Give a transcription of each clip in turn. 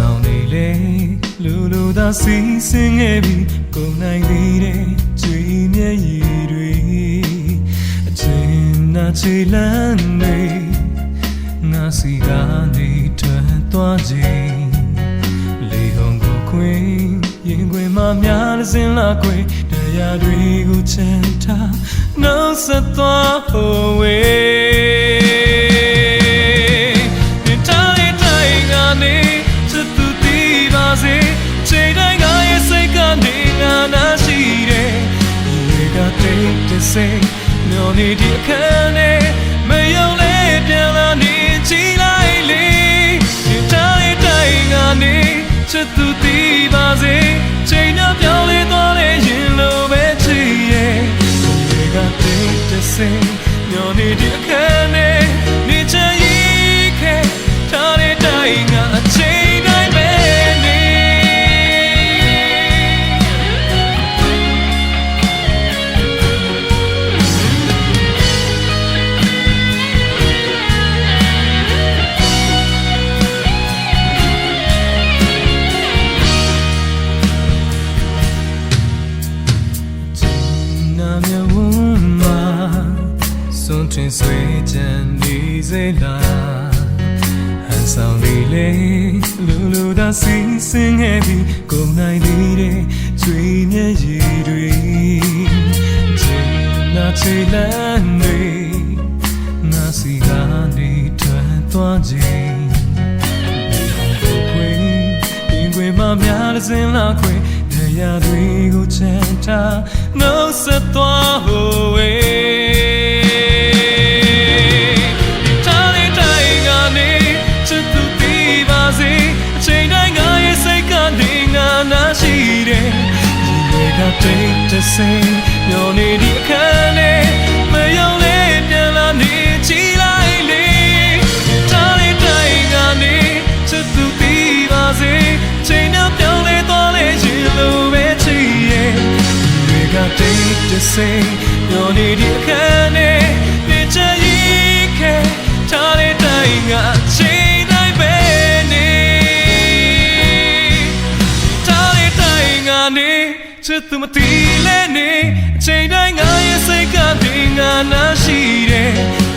ဆောင်နေလေလူလူသာစီးစင်းခဲ့ပြီးကုန်နိုင်သေးတဲ့ကြွေမျက်ရည်တွေအချင်းနာချီလန်းနေငါစီကနေထွက်သွားခြင်းလေဟုန်ကိုခွင်ရင်ခွင်မှများစင်လာခွင်တရားတွေကိုချမ်းထားနှုတ်ဆက်သွားဖို့ဝေsay no need to cane me yo le pian la ni chi lai le ni tai tai nga ni chit tu ti ba se chain nya pyaw le twa le yin lo be chi ye ni ga take to say no need to cane ni cha yi ke tai tai nga chain dai be niဆုံးထွင်ဆွေးကြံနေစေလားဟန်ဆောင်နေလေလူလူသာစီးစင်းခဲ့ပြီးကုန်နိုင်သေးတဲ့ကြွေမျက်ရည်တွေချိန်နာချီလန်းနေငါစီကနေထွက်သွားခြင်းဒီခွေမှများစင်လာခွေတရားတွေကိုချမ်းထားနှုတ်ဆက်သွားဖို့ဝေtake to say no need to cane me yo le pian la ni chi lai le tai tai nga ni chit tu ti ba se chain nya pyaw le twa le yin lo be chi ye we got take to say no need to cane ni cha yi ke tai tai nga chain dai be ni tai tai nga niချစ်သူမတီးလဲနေအချိန်တိုင်းငါရဲ့စိတ်ကနေငါနာရှိတယ်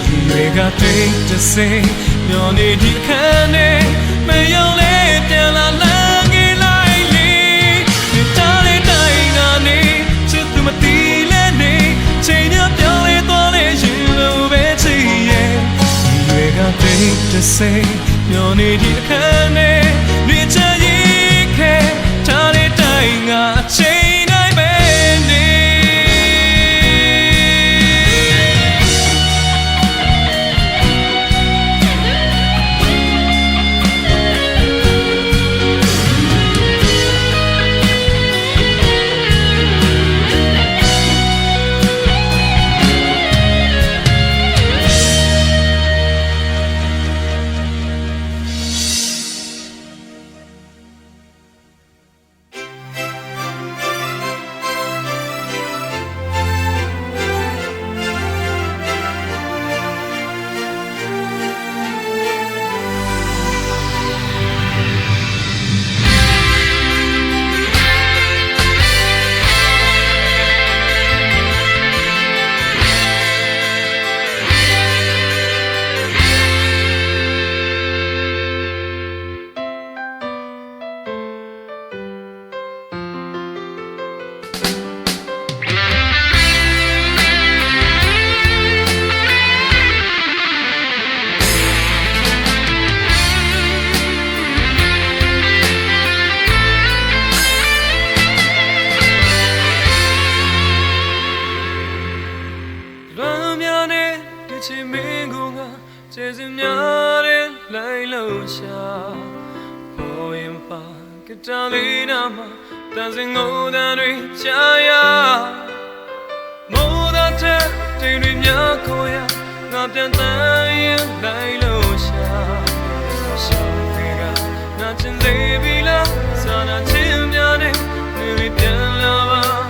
ဒီတွေကတိတ်တဆိတ်မျောနေဒီခန်းနဲ့မယုံလဲပြန်လာလမ်းကြီးလိုက်လေဒီတားလေးတိုင်းငါနေချစ်သူမတီးလဲနေချိန်ရပြောင်းလဲသွားလဲရင်လိုပဲချစ်ရဲ့ဒီတွေကတိတ်တဆိတ်မျောနေဒီခန်းနဲ့နေချင်ရင်ခဲတားလေးတိုင်းငါအချိန်Catalina, dancing old and rich, Moda tech, taking Yakoya, not the time, Lailosha. Something not in the villa, Sana Chimney, Miriam Lava.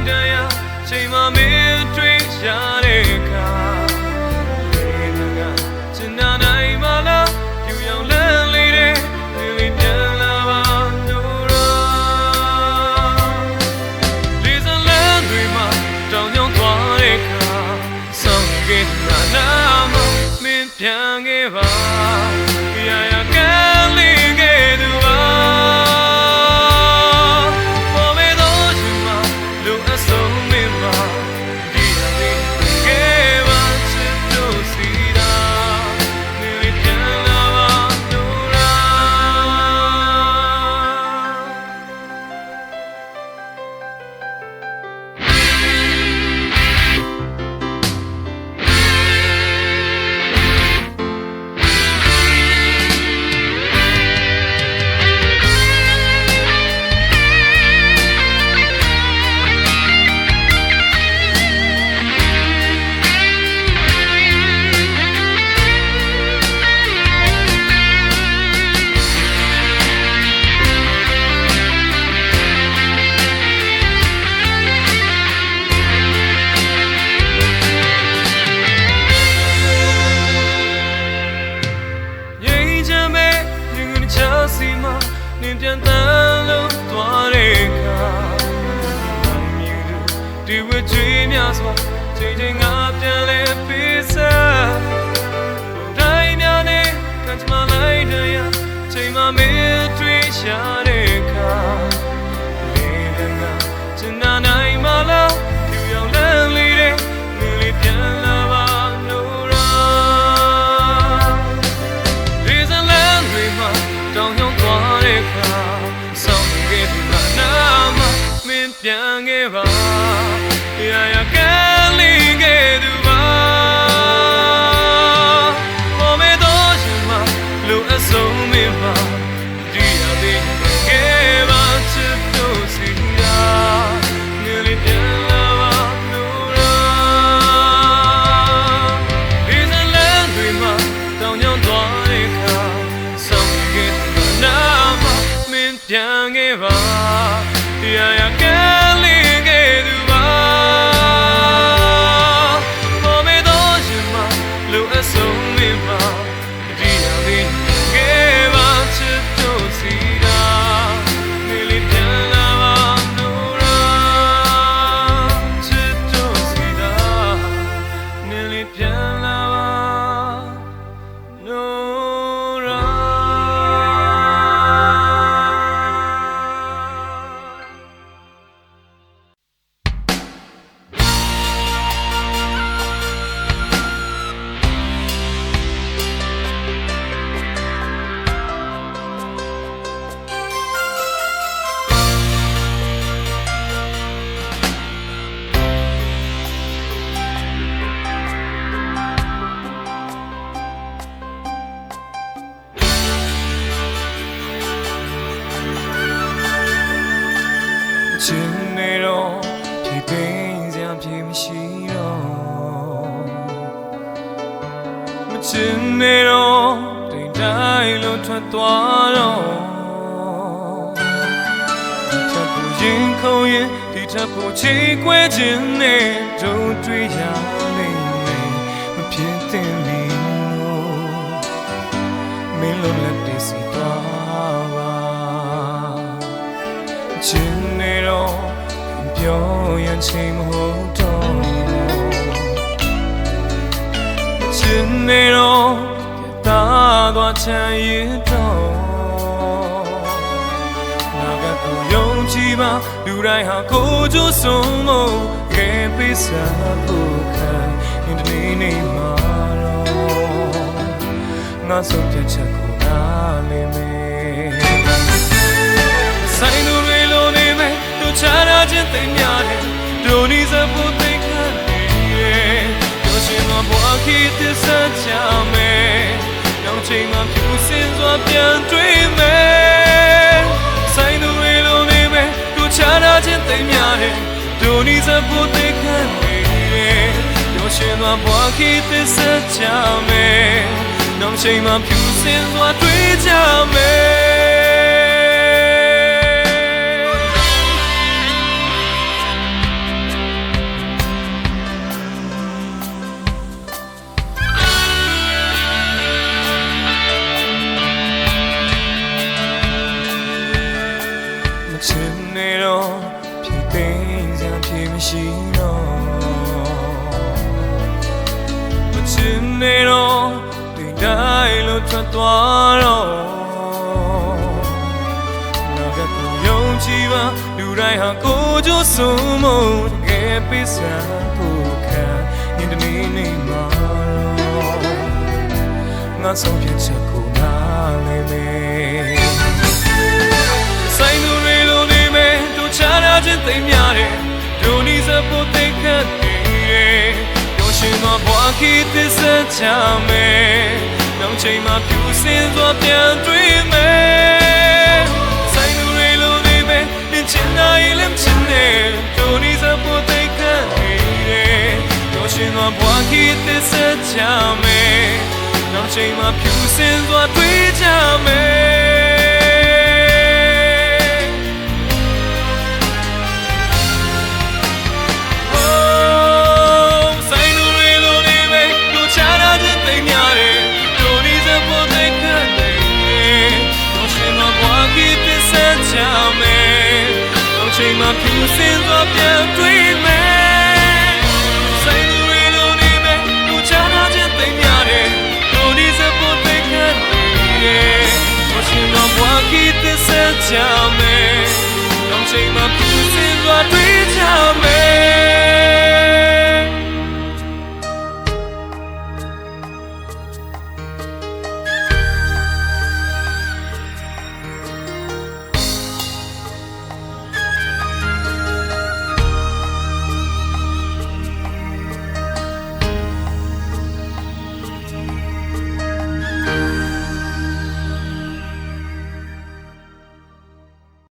တရားချိန်မှမင်းတွေ့ရတဲ့အခါဒီကချင်နာနိုင်မလားပြူရောင်လန်းလေးတဲ့လေးပြန်လာပါတို့ရောလေးစလန်းတွေမှာတောင်ရောက်သွားတဲ့အခါဆောင်ခဲ့တာနာမမင်းပြန်ခဲ့ပါရာရာကလေးကတူပါပြန်တန်းလို့သွားတဲ့အခါမြူတူဒီဝကြွေးများစွာချိန်ချိန်ငါပြန်လဲပေးစားတိုင်းများနဲ့ကံကြမ္မာလိုက်တဲ့ချိန်မှမင်းတွေ့ရှာတဲ့အခါလေးလည်းငါချင်နာနိုင်မလားပြူရောင်လန်းလေးတဲ့မင်းလေးပြန်လာပါလို့လေးစလန်းတွေမှာတောင်ရောက်သွားတဲ့အခါဆောင်ခဲ့ဒီမှာနာမမင်းပြန်ခဲ့ပါရာရာကလေးကတူပါဘောမေတော့ရှင်မလူအစုံမင်းပါဒီရသေးခဲ့ပါချစ်တို့စီရာငယ်လေးပြန်လာပါလို့ဒီစလန်းတွေမှာတောင်ရောက်သွားတဲ့အခါဆောင်ခဲ့ဒီမှာနာမမင်းပြန်ခဲ့ပါရာရာကလေးကတူပါဘောမေတော့ရှင်မလူအစုံမင်းပါဒီရသေးခဲ့ပါချစ်တို့စီရာငယ်လေးပြန်လာပါလို့ချစ်တို့စီရာငယ်လေးပြန်လာပါလို့ချင်နေတော့ဒီပင်စရာပြေမရှိတော့မချင်နေတော့တိမ်တိုင်းလို့ထွက်သွားတော့ဒီထပ်ကိုရင်ခုံရင်ဒီထပ်ကိုချေကွဲခြင်းနဲ့တို့တွေ့ရလိမ့်မယ်မဖြစ်တဲ့လီမင်းလုံးလက်တည်စီသွားပါချင်နေတော့ပြောရင်ချိန်မဟုတ်တော့ချင်နေတော့တာသွားချင်ရတော့နာကကိုယုံကြည်ပါလူတိုင်းဟာကိုကြိုးစုံလို့ခဲ့ပေးစားဖို့ခံအင်တနေမှာတော့ငါဆုံးဖြတ်ချက်ကိုနားလည်မယ်ဆိုင်သူတွေလိုနေမယ်တို့ချားရခြင်းသိများတယ်တို့ဒီစဖို့သိခံနေရဲ့တို့ရှင်မဘွားခီးသစ္စာချမယ်နောက်ချိန်မှဖြူစင်စွာပြန်တွေ့မယ်ဆိုင်သူတွေလိုနေမယ်တို့ချားရခြင်းသိများတယ်တို့ဒီစဖို့သိခံနေရဲ့တို့ရှင်မဘွားခီးသစ္စာချမယ်နောက်ချိန်မှဖြူစင်စွာတွေ့ကြမယ် နေတော့ဒီတိုင်းလို့ထွက်သွားတော့နောက်ကကိုယုံကြည်ပါလူတိုင်းဟာကိုကြိုးစုံမို့တကယ်ပေးစံဖို့ခံညနေနေမှာငါဆုံးဖြတ်ချက်ကိုနားလည်မယ်ဆိုင်သူတွေလိုနေမယ်တို့ချားခြင်းသိမ်းများတယ်တို့နီးစပ်ဖို့သိခတ်နေတယ်တို့ရှင်သောဘဝခီးသစ္စာချမယ်နောက်ချိန်မှာဖြူစင်စွာပြန်တွေ့မယ်ဆိုင်သူတွေလိုနေမယ်မြင်ချင်တိုင်းလည်းချင်တယ်တို့နီးစပ်ဖို့သိခတ်နေတယ်တို့ရှင်သောဘဝခီးသစ္စာချမယ်နောက်ချိန်မှာဖြူစင်စွာတွေ့ကြမယ်ဆိုင်သူတွေလိုနေမယ်တို့ချားခြင်းသိများတယ်တို့ဒီစဖို့သိခတ်နေတို့ရှင်မဘွားကြီးသစ္စာချမယ်နောက်ချိန်မှာဖြူစင်စွာပြန်တွေ့မယ်ဆိုင်သူတွေလိုနေမယ်တို့ချားခြင်းသိများတယ်Chame, don't take my peace in what we chame.